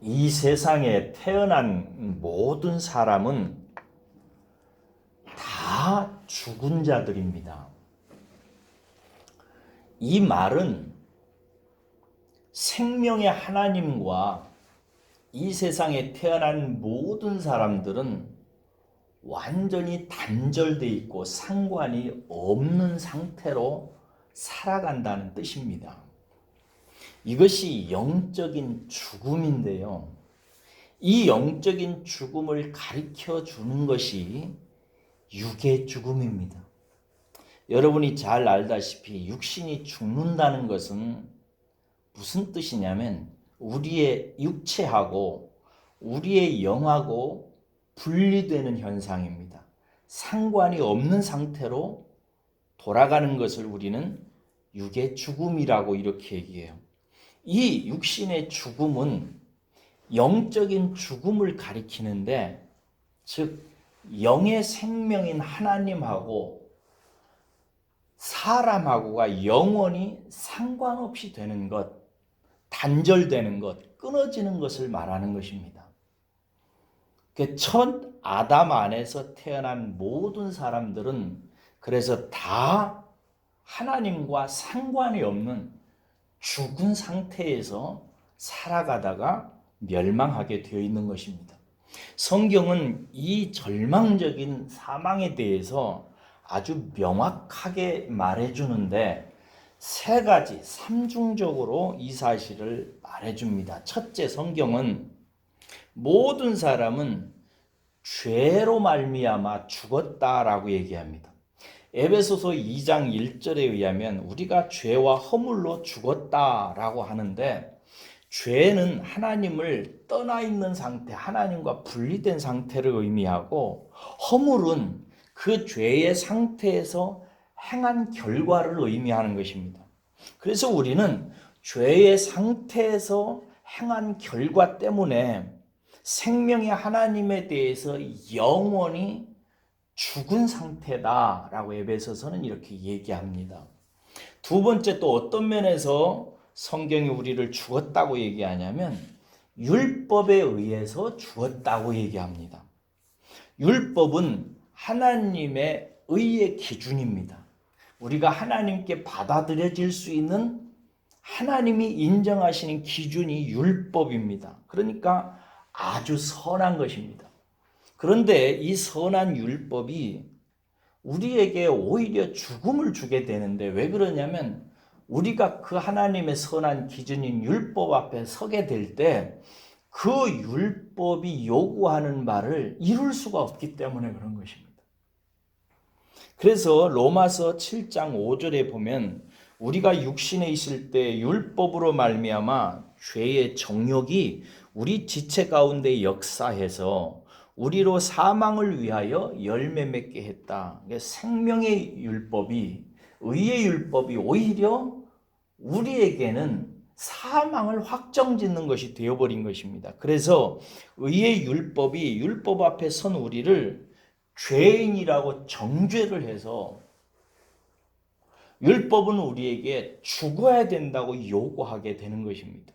이 세상에 태어난 모든 사람은 다 죽은 자들입니다. 이 말은 생명의 하나님과 이 세상에 태어난 모든 사람들은 완전히 단절되어 있고 상관이 없는 상태로 살아간다는 뜻입니다. 이것이 영적인 죽음인데요. 이 영적인 죽음을 가르쳐 주는 것이 육의 죽음입니다. 여러분이 잘 알다시피 육신이 죽는다는 것은 무슨 뜻이냐면 우리의 육체하고 우리의 영하고 분리되는 현상입니다. 상관이 없는 상태로 돌아가는 것을 우리는 육의 죽음이라고 이렇게 얘기해요. 이 육신의 죽음은 영적인 죽음을 가리키는데, 즉 영의 생명인 하나님하고 사람하고가 영원히 상관없이 되는 것, 단절되는 것, 끊어지는 것을 말하는 것입니다. 첫 아담 안에서 태어난 모든 사람들은 그래서 다 하나님과 상관이 없는 죽은 상태에서 살아가다가 멸망하게 되어 있는 것입니다. 성경은 이 절망적인 사망에 대해서 아주 명확하게 말해주는데 세 가지 삼중적으로 이 사실을 말해줍니다. 첫째, 성경은 모든 사람은 죄로 말미암아 죽었다라고 얘기합니다. 에베소서 2장 1절에 의하면 우리가 죄와 허물로 죽었다라고 하는데, 죄는 하나님을 떠나 있는 상태, 하나님과 분리된 상태를 의미하고, 허물은 그 죄의 상태에서 행한 결과를 의미하는 것입니다. 그래서 우리는 죄의 상태에서 행한 결과 때문에 생명의 하나님에 대해서 영원히 죽은 상태다라고 에베소서는 이렇게 얘기합니다. 두 번째, 또 어떤 면에서 성경이 우리를 죽었다고 얘기하냐면 율법에 의해서 죽었다고 얘기합니다. 율법은 하나님의 의의 기준입니다. 우리가 하나님께 받아들여질 수 있는 하나님이 인정하시는 기준이 율법입니다. 그러니까 아주 선한 것입니다. 그런데 이 선한 율법이 우리에게 오히려 죽음을 주게 되는데, 왜 그러냐면 우리가 그 하나님의 선한 기준인 율법 앞에 서게 될 때 그 율법이 요구하는 말을 이룰 수가 없기 때문에 그런 것입니다. 그래서 로마서 7장 5절에 보면 우리가 육신에 있을 때 율법으로 말미암아 죄의 정욕이 우리 지체 가운데 역사해서 우리로 사망을 위하여 열매 맺게 했다. 생명의 율법이, 의의 율법이 오히려 우리에게는 사망을 확정짓는 것이 되어버린 것입니다. 그래서 의의 율법이 율법 앞에 선 우리를 죄인이라고 정죄를 해서 율법은 우리에게 죽어야 된다고 요구하게 되는 것입니다.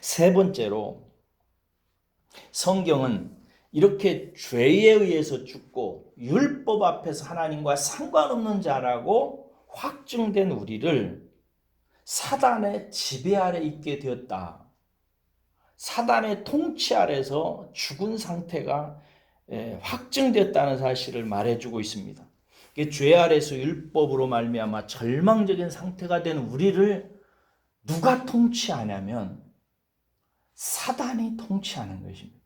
세 번째로, 성경은 이렇게 죄에 의해서 죽고 율법 앞에서 하나님과 상관없는 자라고 확증된 우리를 사단의 지배 아래 있게 되었다. 사단의 통치 아래서 죽은 상태가 확증되었다는 사실을 말해주고 있습니다. 죄 아래서 율법으로 말미암아 절망적인 상태가 된 우리를 누가 통치하냐면 사단이 통치하는 것입니다.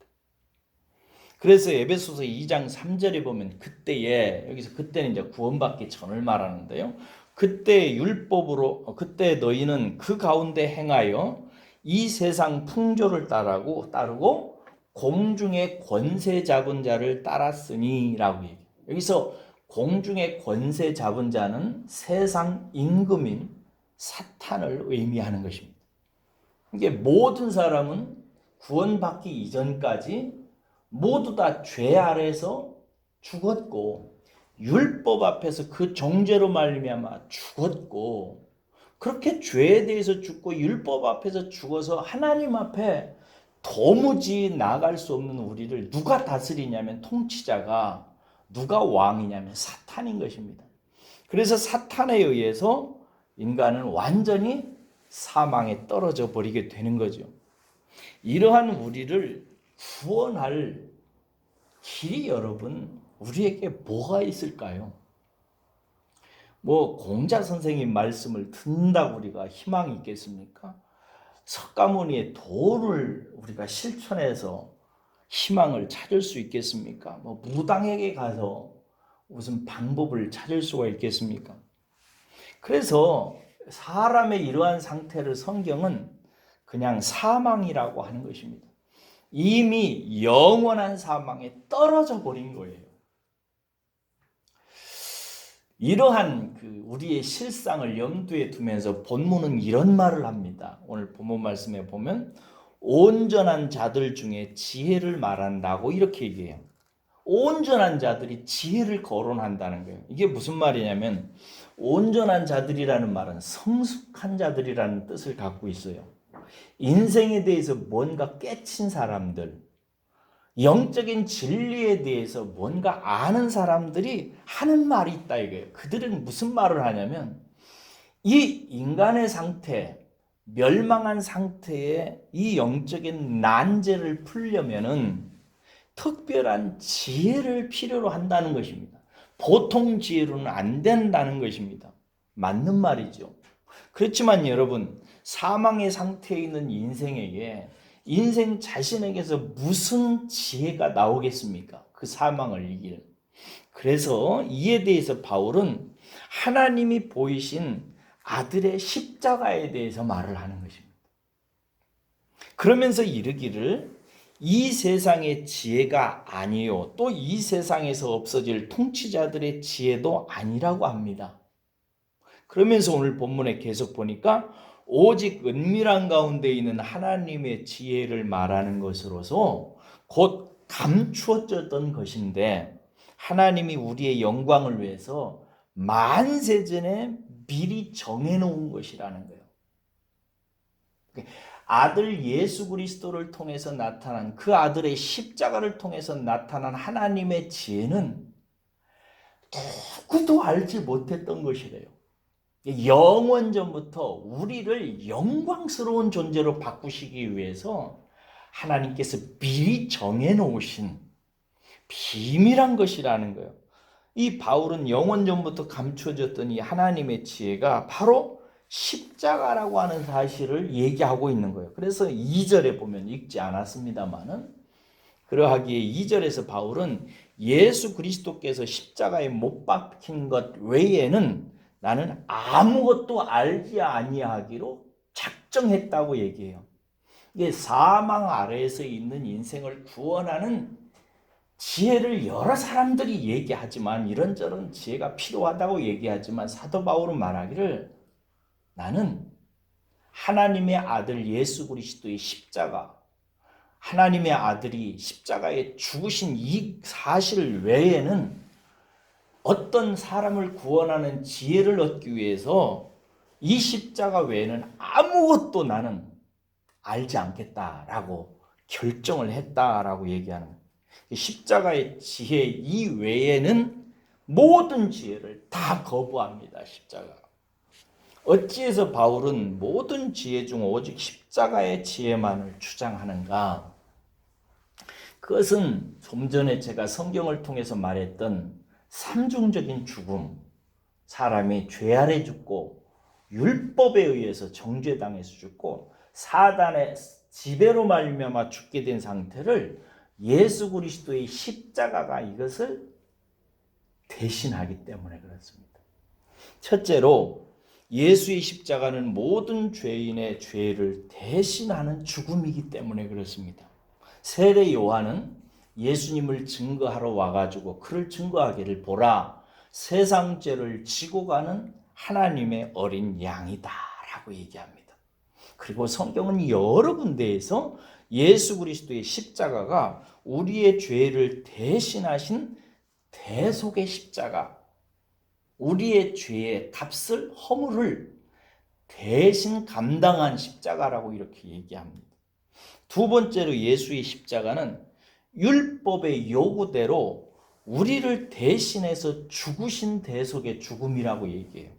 그래서 에베소서 2장 3절에 보면 그때에, 여기서 그때는 이제 구원받기 전을 말하는데요. 그때 율법으로, 그때 너희는 그 가운데 행하여 이 세상 풍조를 따르고 공중의 권세 잡은 자를 따랐으니 라고 얘기해요. 여기서 공중의 권세 잡은 자는 세상 임금인 사탄을 의미하는 것입니다. 이게 모든 사람은 구원받기 이전까지 모두 다 죄 아래서 죽었고 율법 앞에서 그 정죄로 말미암아 죽었고, 그렇게 죄에 대해서 죽고 율법 앞에서 죽어서 하나님 앞에 도무지 나아갈 수 없는 우리를 누가 다스리냐면 통치자가, 누가 왕이냐면 사탄인 것입니다. 그래서 사탄에 의해서 인간은 완전히 사망에 떨어져 버리게 되는 거죠. 이러한 우리를 구원할 길이 여러분 우리에게 뭐가 있을까요? 뭐 공자 선생님 말씀을 듣는다고 우리가 희망이 있겠습니까? 석가모니의 도를 우리가 실천해서 희망을 찾을 수 있겠습니까? 뭐 무당에게 가서 무슨 방법을 찾을 수가 있겠습니까? 그래서 사람의 이러한 상태를 성경은 그냥 사망이라고 하는 것입니다. 이미 영원한 사망에 떨어져 버린 거예요. 이러한 우리의 실상을 염두에 두면서 본문은 이런 말을 합니다. 오늘 본문 말씀에 보면 온전한 자들 중에 지혜를 말한다고 이렇게 얘기해요. 온전한 자들이 지혜를 거론한다는 거예요. 이게 무슨 말이냐면 온전한 자들이라는 말은 성숙한 자들이라는 뜻을 갖고 있어요. 인생에 대해서 뭔가 깨친 사람들, 영적인 진리에 대해서 뭔가 아는 사람들이 하는 말이 있다 이거예요. 그들은 무슨 말을 하냐면 이 인간의 상태, 멸망한 상태에 이 영적인 난제를 풀려면은 특별한 지혜를 필요로 한다는 것입니다. 보통 지혜로는 안 된다는 것입니다. 맞는 말이죠. 그렇지만 여러분, 사망의 상태에 있는 인생에게 인생 자신에게서 무슨 지혜가 나오겠습니까? 그 사망을 이길. 그래서 이에 대해서 바울은 하나님이 보이신 아들의 십자가에 대해서 말을 하는 것입니다. 그러면서 이르기를 이 세상의 지혜가 아니요 또 이 세상에서 없어질 통치자들의 지혜도 아니라고 합니다. 그러면서 오늘 본문에 계속 보니까 오직 은밀한 가운데 있는 하나님의 지혜를 말하는 것으로서 곧 감추어졌던 것인데 하나님이 우리의 영광을 위해서 만세전에 미리 정해놓은 것이라는 거예요. 아들 예수 그리스도를 통해서 나타난 그 아들의 십자가를 통해서 나타난 하나님의 지혜는 누구도 알지 못했던 것이래요. 영원전부터 우리를 영광스러운 존재로 바꾸시기 위해서 하나님께서 미리 정해놓으신 비밀한 것이라는 거예요. 이 바울은 영원전부터 감추어졌던 이 하나님의 지혜가 바로 십자가라고 하는 사실을 얘기하고 있는 거예요. 그래서 2절에 보면 읽지 않았습니다만은 그러하기에 2절에서 바울은 예수 그리스도께서 십자가에 못 박힌 것 외에는 나는 아무것도 알지 아니하기로 작정했다고 얘기해요. 이게 사망 아래에서 있는 인생을 구원하는 지혜를 여러 사람들이 얘기하지만 이런저런 지혜가 필요하다고 얘기하지만 사도 바울은 말하기를 나는 하나님의 아들 예수 그리스도의 십자가, 하나님의 아들이 십자가에 죽으신 이 사실 외에는 어떤 사람을 구원하는 지혜를 얻기 위해서 이 십자가 외에는 아무것도 나는 알지 않겠다라고 결정을 했다라고 얘기하는 거예요. 십자가의 지혜 이외에는 모든 지혜를 다 거부합니다. 십자가. 어찌해서 바울은 모든 지혜 중 오직 십자가의 지혜만을 주장하는가? 그것은 좀 전에 제가 성경을 통해서 말했던 삼중적인 죽음, 사람이 죄 아래 죽고 율법에 의해서 정죄당해서 죽고 사단의 지배로 말미암아 죽게 된 상태를 예수 그리스도의 십자가가 이것을 대신하기 때문에 그렇습니다. 첫째로 예수의 십자가는 모든 죄인의 죄를 대신하는 죽음이기 때문에 그렇습니다. 세례 요한은 예수님을 증거하러 와가지고 그를 증거하기를 보라 세상 죄를 지고 가는 하나님의 어린 양이다 라고 얘기합니다. 그리고 성경은 여러 군데에서 예수 그리스도의 십자가가 우리의 죄를 대신하신 대속의 십자가, 우리의 죄의 값을 허물을 대신 감당한 십자가라고 이렇게 얘기합니다. 두 번째로 예수의 십자가는 율법의 요구대로 우리를 대신해서 죽으신 대속의 죽음이라고 얘기해요.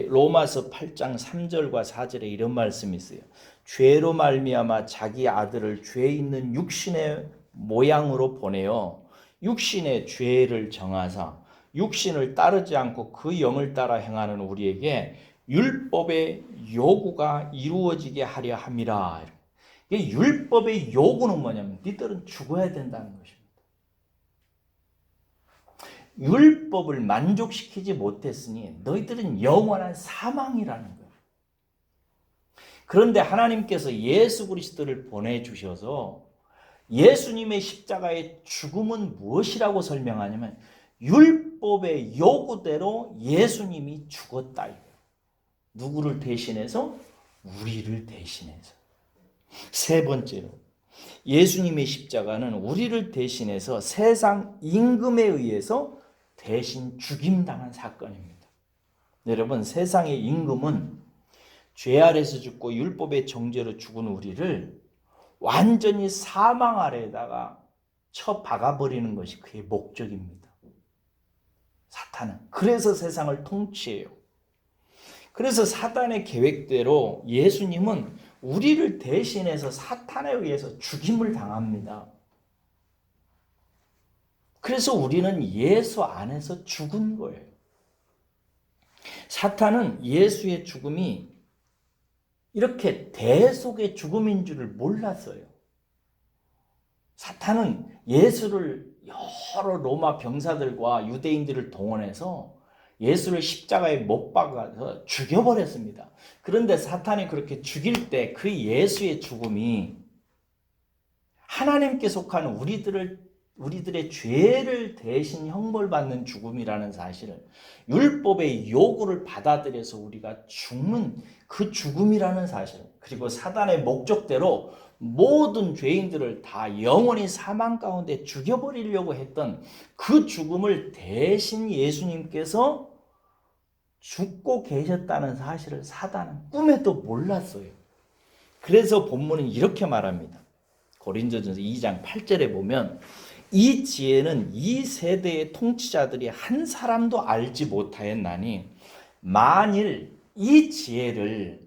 로마서 8장 3절과 4절에 이런 말씀이 있어요. 죄로 말미암아 자기 아들을 죄 있는 육신의 모양으로 보내어 육신의 죄를 정하사 육신을 따르지 않고 그 영을 따라 행하는 우리에게 율법의 요구가 이루어지게 하려 함이라. 율법의 요구는 뭐냐면 니들은 죽어야 된다는 것입니다. 율법을 만족시키지 못했으니 너희들은 영원한 사망이라는 거예요. 그런데 하나님께서 예수 그리스도를 보내주셔서 예수님의 십자가의 죽음은 무엇이라고 설명하냐면 율법의 요구대로 예수님이 죽었다. 누구를 대신해서? 우리를 대신해서. 세 번째로 예수님의 십자가는 우리를 대신해서 세상 임금에 의해서 대신 죽임당한 사건입니다. 여러분, 세상의 임금은 죄 아래서 죽고 율법의 정죄로 죽은 우리를 완전히 사망 아래에다가 쳐 박아버리는 것이 그의 목적입니다. 사탄은. 그래서 세상을 통치해요. 그래서 사탄의 계획대로 예수님은 우리를 대신해서 사탄에 의해서 죽임을 당합니다. 그래서 우리는 예수 안에서 죽은 거예요. 사탄은 예수의 죽음이 이렇게 대속의 죽음인 줄을 몰랐어요. 사탄은 예수를 여러 로마 병사들과 유대인들을 동원해서 예수를 십자가에 못 박아서 죽여버렸습니다. 그런데 사탄이 그렇게 죽일 때 그 예수의 죽음이 하나님께 속한 우리들의 죄를 대신 형벌받는 죽음이라는 사실을, 율법의 요구를 받아들여서 우리가 죽는 그 죽음이라는 사실, 그리고 사단의 목적대로 모든 죄인들을 다 영원히 사망 가운데 죽여버리려고 했던 그 죽음을 대신 예수님께서 죽고 계셨다는 사실을 사단은 꿈에도 몰랐어요. 그래서 본문은 이렇게 말합니다. 고린도전서 2장 8절에 보면 이 지혜는 이 세대의 통치자들이 한 사람도 알지 못하였나니 만일 이 지혜를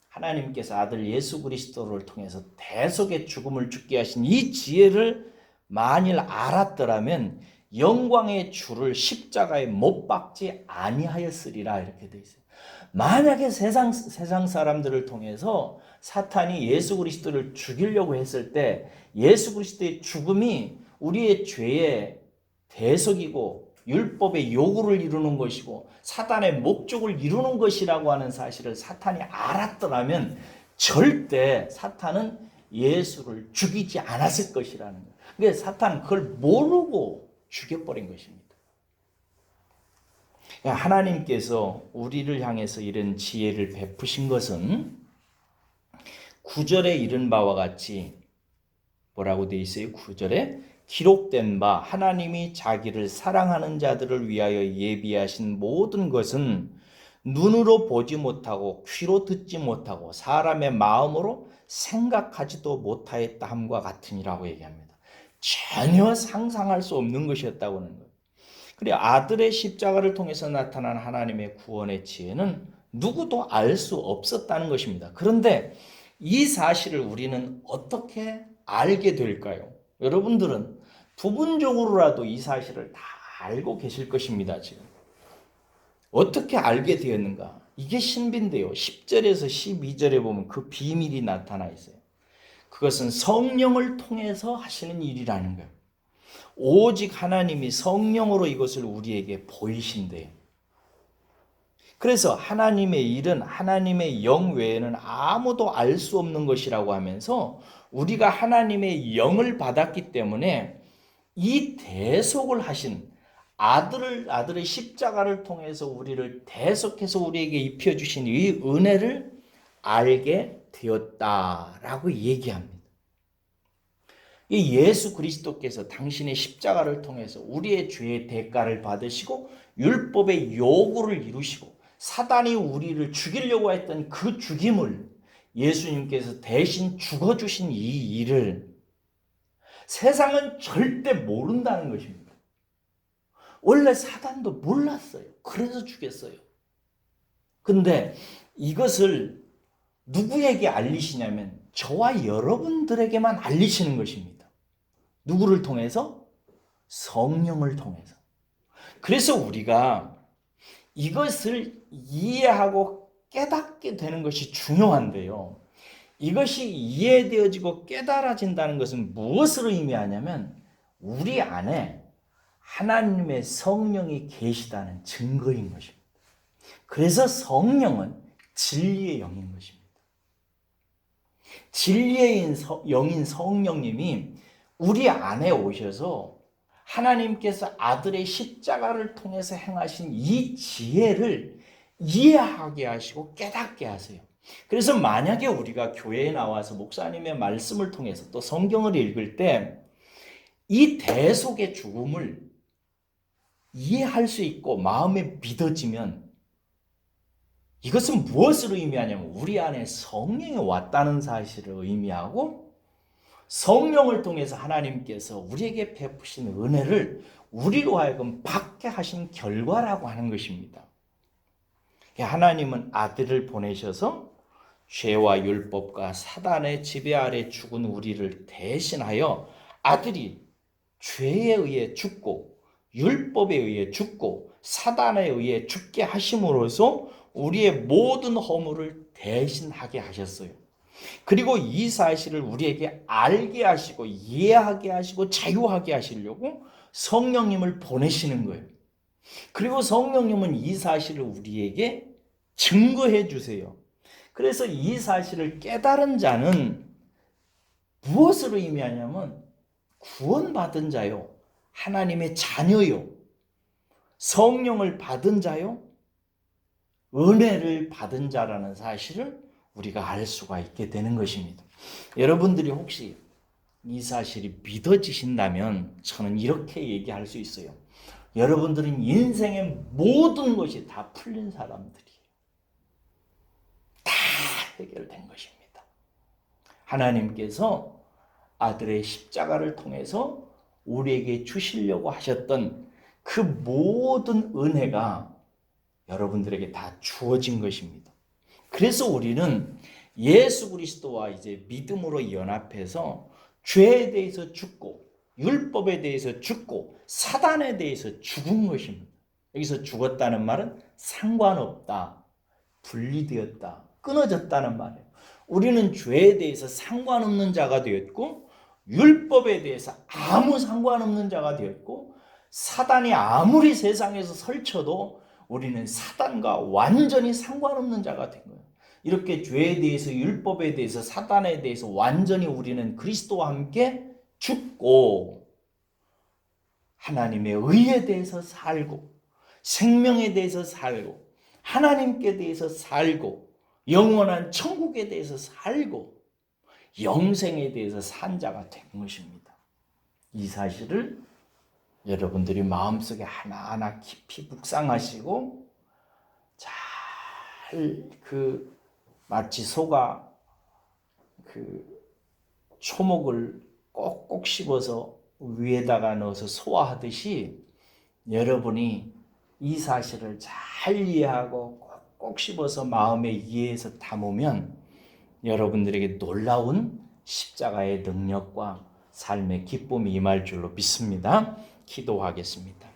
하나님께서 아들 예수 그리스도를 통해서 대속의 죽음을 죽게 하신 이 지혜를 만일 알았더라면 영광의 주를 십자가에 못 박지 아니하였으리라. 이렇게 돼 있어요. 만약에 세상 사람들을 통해서 사탄이 예수 그리스도를 죽이려고 했을 때 예수 그리스도의 죽음이 우리의 죄의 대속이고 율법의 요구를 이루는 것이고 사탄의 목적을 이루는 것이라고 하는 사실을 사탄이 알았더라면 절대 사탄은 예수를 죽이지 않았을 것이라는 거예요. 그러니까 사탄은 그걸 모르고 죽여버린 것입니다. 하나님께서 우리를 향해서 이런 지혜를 베푸신 것은 9절에 이른 바와 같이 뭐라고 되어 있어요? 9절에 기록된 바 하나님이 자기를 사랑하는 자들을 위하여 예비하신 모든 것은 눈으로 보지 못하고 귀로 듣지 못하고 사람의 마음으로 생각하지도 못하였다 함과 같으니라고 얘기합니다. 전혀 상상할 수 없는 것이었다고 하는 거예요. 그리고 아들의 십자가를 통해서 나타난 하나님의 구원의 지혜는 누구도 알 수 없었다는 것입니다. 그런데 이 사실을 우리는 어떻게 알게 될까요? 여러분들은 부분적으로라도 이 사실을 다 알고 계실 것입니다. 지금 어떻게 알게 되었는가? 이게 신비인데요. 10절에서 12절에 보면 그 비밀이 나타나 있어요. 그것은 성령을 통해서 하시는 일이라는 거예요. 오직 하나님이 성령으로 이것을 우리에게 보이신대요. 그래서 하나님의 일은 하나님의 영 외에는 아무도 알 수 없는 것이라고 하면서 우리가 하나님의 영을 받았기 때문에 이 대속을 하신 아들의 십자가를 통해서 우리를 대속해서 우리에게 입혀주신 이 은혜를 알게 되었다라고 얘기합니다. 이 예수 그리스도께서 당신의 십자가를 통해서 우리의 죄의 대가를 받으시고 율법의 요구를 이루시고 사단이 우리를 죽이려고 했던 그 죽임을 예수님께서 대신 죽어주신 이 일을 세상은 절대 모른다는 것입니다. 원래 사단도 몰랐어요. 그래서 죽였어요. 근데 이것을 누구에게 알리시냐면 저와 여러분들에게만 알리시는 것입니다. 누구를 통해서? 성령을 통해서. 그래서 우리가 이것을 이해하고 깨닫게 되는 것이 중요한데요. 이것이 이해되어지고 깨달아진다는 것은 무엇을 의미하냐면 우리 안에 하나님의 성령이 계시다는 증거인 것입니다. 그래서 성령은 진리의 영인 것입니다. 진리의 영인 성령님이 우리 안에 오셔서 하나님께서 아들의 십자가를 통해서 행하신 이 지혜를 이해하게 하시고 깨닫게 하세요. 그래서 만약에 우리가 교회에 나와서 목사님의 말씀을 통해서 또 성경을 읽을 때 이 대속의 죽음을 이해할 수 있고 마음에 믿어지면 이것은 무엇을 의미하냐면 우리 안에 성령이 왔다는 사실을 의미하고 성령을 통해서 하나님께서 우리에게 베푸신 은혜를 우리로 하여금 받게 하신 결과라고 하는 것입니다. 하나님은 아들을 보내셔서 죄와 율법과 사단의 지배 아래 죽은 우리를 대신하여 아들이 죄에 의해 죽고 율법에 의해 죽고 사단에 의해 죽게 하심으로써 우리의 모든 허물을 대신하게 하셨어요. 그리고 이 사실을 우리에게 알게 하시고 이해하게 하시고 자유하게 하시려고 성령님을 보내시는 거예요. 그리고 성령님은 이 사실을 우리에게 증거해 주세요. 그래서 이 사실을 깨달은 자는 무엇을 의미하냐면 구원받은 자요, 하나님의 자녀요, 성령을 받은 자요, 은혜를 받은 자라는 사실을 우리가 알 수가 있게 되는 것입니다. 여러분들이 혹시 이 사실이 믿어지신다면 저는 이렇게 얘기할 수 있어요. 여러분들은 인생의 모든 것이 다 풀린 사람들이에요. 다 해결된 것입니다. 하나님께서 아들의 십자가를 통해서 우리에게 주시려고 하셨던 그 모든 은혜가 여러분들에게 다 주어진 것입니다. 그래서 우리는 예수 그리스도와 이제 믿음으로 연합해서 죄에 대해서 죽고 율법에 대해서 죽고 사단에 대해서 죽은 것입니다. 여기서 죽었다는 말은 상관없다, 분리되었다, 끊어졌다는 말이에요. 우리는 죄에 대해서 상관없는 자가 되었고 율법에 대해서 아무 상관없는 자가 되었고 사단이 아무리 세상에서 설쳐도 우리는 사단과 완전히 상관없는 자가 된 거예요. 이렇게 죄에 대해서 율법에 대해서 사단에 대해서 완전히 우리는 그리스도와 함께 죽고 하나님의 의에 대해서 살고 생명에 대해서 살고 하나님께 대해서 살고 영원한 천국에 대해서 살고 영생에 대해서 산 자가 된 것입니다. 이 사실을 여러분들이 마음속에 하나하나 깊이 묵상하시고 잘 마치 소가 초목을 꼭꼭 씹어서 위에다가 넣어서 소화하듯이 여러분이 이 사실을 잘 이해하고 꼭꼭 씹어서 마음에 이해해서 담으면 여러분들에게 놀라운 십자가의 능력과 삶의 기쁨이 임할 줄로 믿습니다. 기도하겠습니다.